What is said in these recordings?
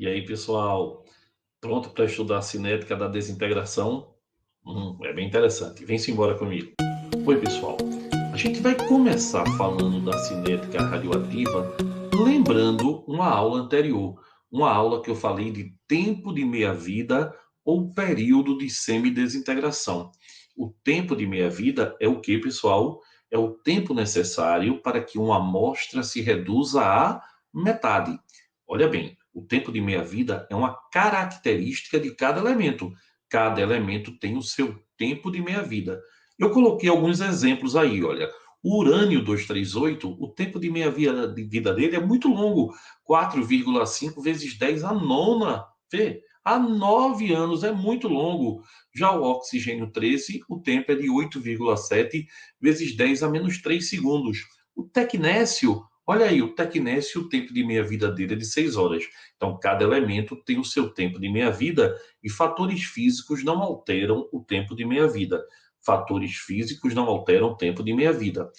E aí, pessoal, pronto para estudar a cinética da desintegração? É bem interessante. Vem-se embora comigo. Oi, pessoal. A gente vai começar falando da cinética radioativa, lembrando uma aula anterior, uma aula que eu falei de tempo de meia-vida ou período de semidesintegração. O tempo de meia-vida é o que, pessoal? É o tempo necessário para que uma amostra se reduza à metade. Olha bem, o tempo de meia-vida é uma característica de cada elemento. Cada elemento tem o seu tempo de meia-vida. Eu coloquei alguns exemplos aí, olha. O urânio 238, o tempo de meia-vida dele é muito longo, 4,5 vezes 10 a nona. Vê, há 9 anos é muito longo. Já o oxigênio 13, o tempo é de 8,7 vezes 10 a menos 3 segundos. O tecnécio, olha aí, o tecnécio, o tempo de meia-vida dele é de 6 horas. Então, cada elemento tem o seu tempo de meia-vida e fatores físicos não alteram o tempo de meia-vida. Fatores físicos não alteram o tempo de meia-vida.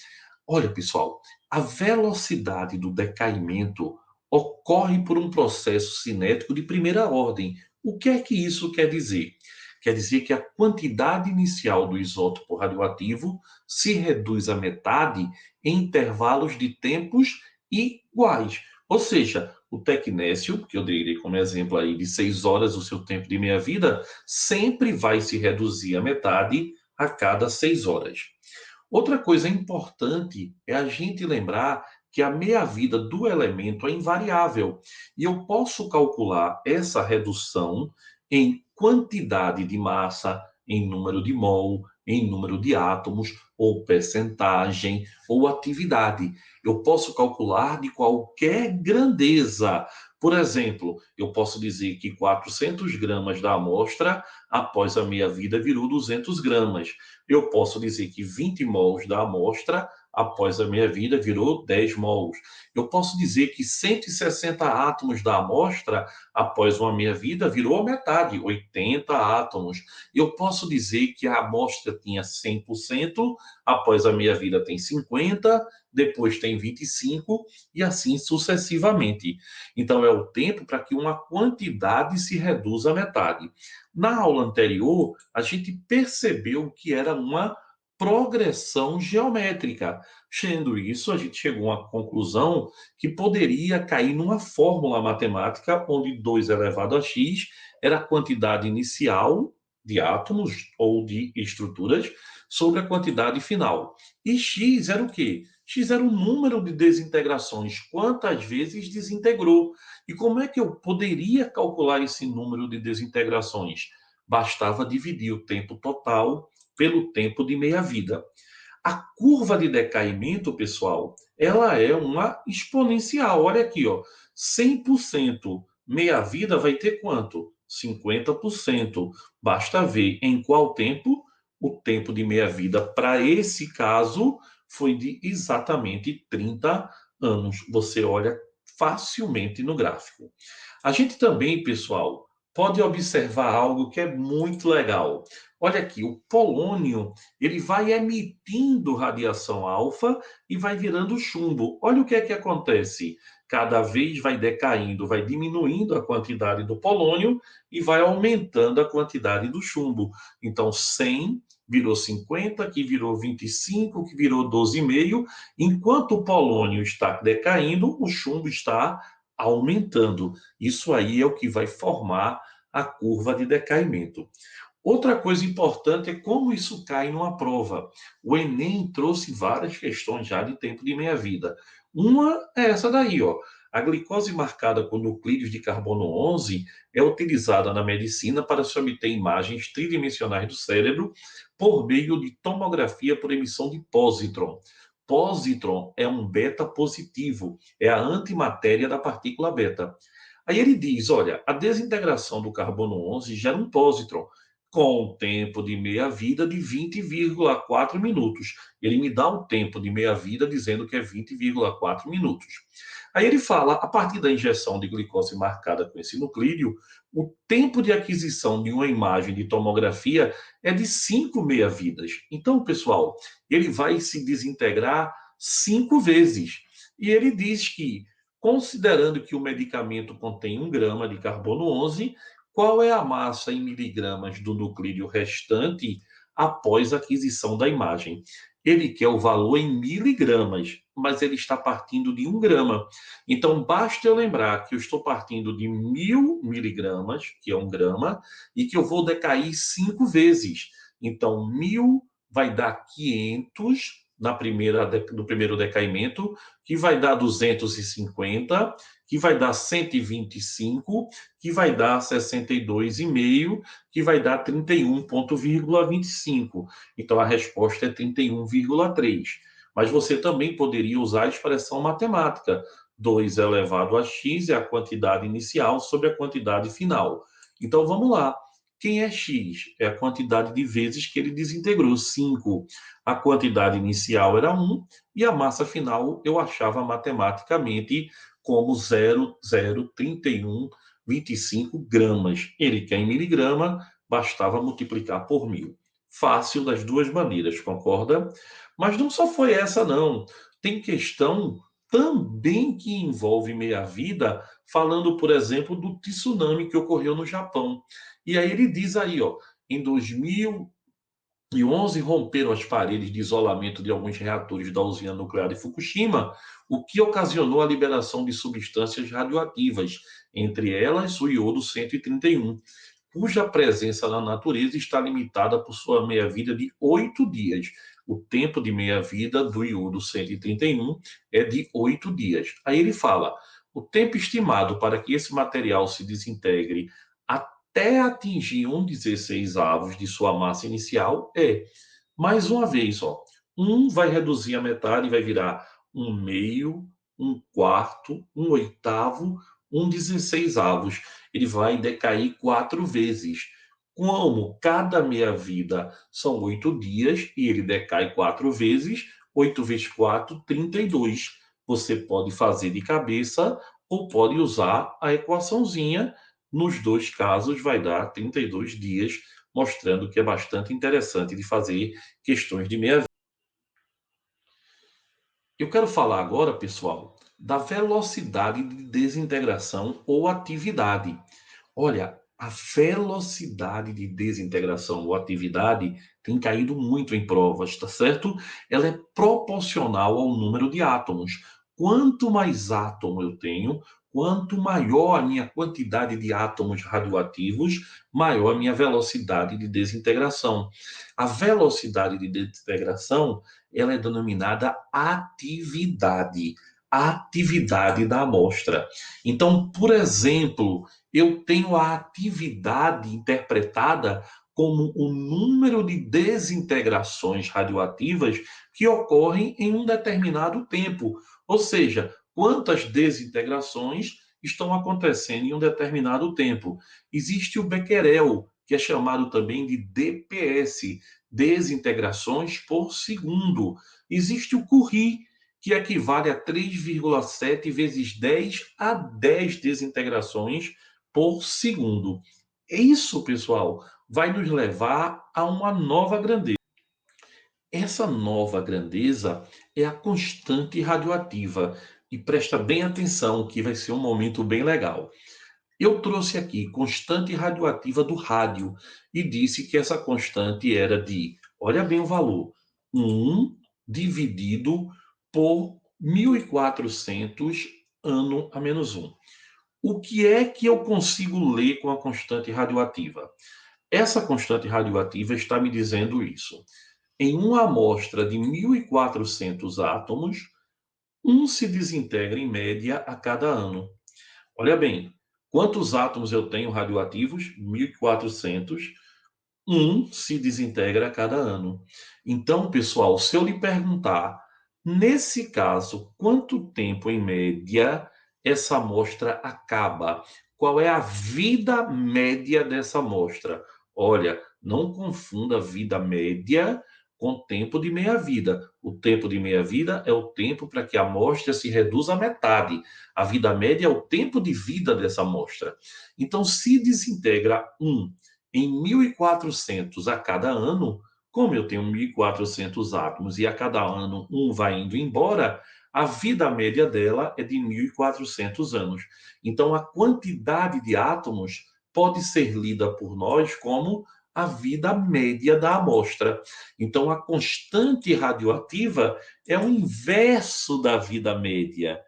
Olha, pessoal, a velocidade do decaimento ocorre por um processo cinético de primeira ordem. O que é que isso quer dizer? Quer dizer que a quantidade inicial do isótopo radioativo se reduz à metade em intervalos de tempos iguais. Ou seja, o tecnécio, que eu dei como exemplo aí de 6 horas o seu tempo de meia-vida, sempre vai se reduzir à metade a cada 6 horas. Outra coisa importante é a gente lembrar que a meia-vida do elemento é invariável e eu posso calcular essa redução em quantidade de massa, em número de mol, em número de átomos, ou percentagem, ou atividade. Eu posso calcular de qualquer grandeza. Por exemplo, eu posso dizer que 400 gramas da amostra, após a meia-vida, virou 200 gramas. Eu posso dizer que 20 mols da amostra, após a meia-vida, virou 10 mols. Eu posso dizer que 160 átomos da amostra, após uma meia-vida, virou metade, 80 átomos. Eu posso dizer que a amostra tinha 100%, após a meia-vida tem 50%, depois tem 25% e assim sucessivamente. Então, é o tempo para que uma quantidade se reduza à metade. Na aula anterior, a gente percebeu que era uma progressão geométrica. Sendo isso, a gente chegou a uma conclusão que poderia cair numa fórmula matemática onde 2 elevado a x era a quantidade inicial de átomos ou de estruturas sobre a quantidade final. E x era o quê? X era o número de desintegrações, quantas vezes desintegrou. E como é que eu poderia calcular esse número de desintegrações? Bastava dividir o tempo total pelo tempo de meia-vida. A curva de decaimento, pessoal, ela é uma exponencial. Olha aqui, ó, 100% meia-vida vai ter quanto? 50%. Basta ver em qual tempo. O tempo de meia-vida para esse caso foi de exatamente 30 anos. Você olha facilmente no gráfico. A gente também, pessoal, pode observar algo que é muito legal. Olha aqui, o polônio, ele vai emitindo radiação alfa e vai virando chumbo. Olha o que é que acontece. Cada vez vai decaindo, vai diminuindo a quantidade do polônio e vai aumentando a quantidade do chumbo. Então, 100 virou 50, que virou 25, que virou 12,5. Enquanto o polônio está decaindo, o chumbo está aumentando. Isso aí é o que vai formar a curva de decaimento. Outra coisa importante é como isso cai numa prova. O Enem trouxe várias questões já de tempo de meia-vida. Uma é essa daí, ó. A glicose marcada com nucleidos de carbono 11 é utilizada na medicina para se obter imagens tridimensionais do cérebro por meio de tomografia por emissão de pósitron. Pósitron é um beta positivo, é a antimatéria da partícula beta. Aí ele diz, olha, a desintegração do carbono 11 gera um pósitron com um tempo de meia-vida de 20,4 minutos. Ele me dá o tempo de meia-vida dizendo que é 20,4 minutos. Aí ele fala, a partir da injeção de glicose marcada com esse nuclídeo, o tempo de aquisição de uma imagem de tomografia é de 5 meia-vidas. Então, pessoal, ele vai se desintegrar 5 vezes. E ele diz que Considerando que o medicamento contém 1 grama de carbono 11, qual é a massa em miligramas do nuclídeo restante após a aquisição da imagem? Ele quer o valor em miligramas, mas ele está partindo de 1 grama. Então, basta eu lembrar que eu estou partindo de 1.000 miligramas, que é 1 grama, e que eu vou decair 5 vezes. Então, 1.000 vai dar 500 no primeiro decaimento, que vai dar 250, que vai dar 125, que vai dar 62,5, que vai dar 31,25. Então, a resposta é 31,3. Mas você também poderia usar a expressão matemática. 2 elevado a x é a quantidade inicial sobre a quantidade final. Então, vamos lá. Quem é x? É a quantidade de vezes que ele desintegrou, 5. A quantidade inicial era 1 e a massa final eu achava matematicamente como 0,03125 gramas. Ele quer em miligrama, bastava multiplicar por 1.000. Fácil das duas maneiras, concorda? Mas não só foi essa, não. Tem questão também que envolve meia-vida, falando, por exemplo, do tsunami que ocorreu no Japão. E aí ele diz aí, ó, em 2011 romperam as paredes de isolamento de alguns reatores da usina nuclear de Fukushima, o que ocasionou a liberação de substâncias radioativas, entre elas o iodo 131, cuja presença na natureza está limitada por sua meia-vida de 8 dias. O tempo de meia-vida do iodo 131 é de 8 dias. Aí ele fala: o tempo estimado para que esse material se desintegre até atingir 1,16 avos de sua massa inicial é, mais uma vez, ó, 1 vai reduzir a metade, vai virar 1/2, 1/4, 1/8, 1,16 avos. Ele vai decair 4 vezes. Como cada meia-vida são 8 dias e ele decai 4 vezes, 8 vezes 4, 32. Você pode fazer de cabeça ou pode usar a equaçãozinha. Nos dois casos, vai dar 32 dias, mostrando que é bastante interessante de fazer questões de meia-vida. Eu quero falar agora, pessoal, da velocidade de desintegração ou atividade. Olha, a velocidade de desintegração ou atividade tem caído muito em provas, tá certo? Ela é proporcional ao número de átomos. Quanto mais átomo eu tenho, quanto maior a minha quantidade de átomos radioativos, maior a minha velocidade de desintegração. A velocidade de desintegração, ela é denominada atividade, atividade da amostra. Então, por exemplo, eu tenho a atividade interpretada como o número de desintegrações radioativas que ocorrem em um determinado tempo. Ou seja, quantas desintegrações estão acontecendo em um determinado tempo. Existe o Becquerel, que é chamado também de DPS, desintegrações por segundo. Existe o Curie, que equivale a 3,7 vezes 10 a 10 desintegrações por segundo. Isso, pessoal, vai nos levar a uma nova grandeza. Essa nova grandeza é a constante radioativa. E presta bem atenção, que vai ser um momento bem legal. Eu trouxe aqui constante radioativa do rádio e disse que essa constante era de, olha bem o valor, 1 dividido por 1.400 ano a menos 1. O que é que eu consigo ler com a constante radioativa? Essa constante radioativa está me dizendo isso. Em uma amostra de 1.400 átomos, um se desintegra em média a cada ano. Olha bem, quantos átomos eu tenho radioativos? 1.400. Um se desintegra a cada ano. Então, pessoal, se eu lhe perguntar, nesse caso, quanto tempo em média essa amostra acaba? Qual é a vida média dessa amostra? Olha, não confunda vida média com tempo de meia-vida. O tempo de meia-vida é o tempo para que a amostra se reduza à metade. A vida média é o tempo de vida dessa amostra. Então, se desintegra em 1.400 a cada ano, como eu tenho 1.400 átomos e a cada ano um vai indo embora, a vida média dela é de 1.400 anos. Então, a quantidade de átomos pode ser lida por nós como a vida média da amostra. Então, a constante radioativa é o inverso da vida média.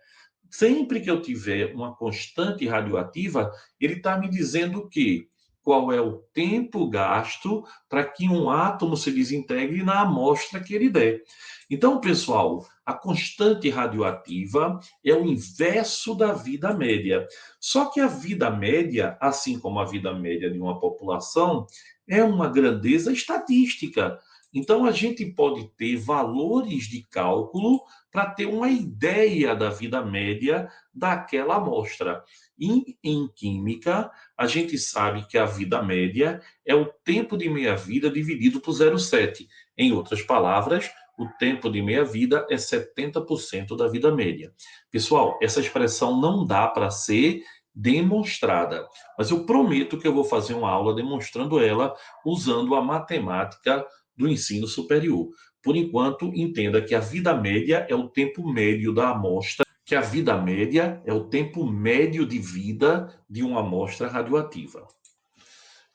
Sempre que eu tiver uma constante radioativa, ele está me dizendo que qual é o tempo gasto para que um átomo se desintegre na amostra que ele der. Então, pessoal, a constante radioativa é o inverso da vida média. Só que a vida média, assim como a vida média de uma população, é uma grandeza estatística. Então, a gente pode ter valores de cálculo para ter uma ideia da vida média daquela amostra. Em química, a gente sabe que a vida média é o tempo de meia-vida dividido por 0,7. Em outras palavras, o tempo de meia-vida é 70% da vida média. Pessoal, essa expressão não dá para ser demonstrada, mas eu prometo que eu vou fazer uma aula demonstrando ela usando a matemática do ensino superior. Por enquanto, entenda que a vida média é o tempo médio da amostra, que a vida média é o tempo médio de vida de uma amostra radioativa.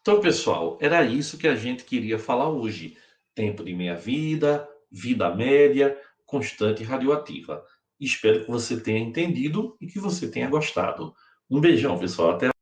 Então, pessoal, era isso que a gente queria falar hoje. Tempo de meia-vida, vida média, constante radioativa. Espero que você tenha entendido e que você tenha gostado. Um beijão, pessoal. Até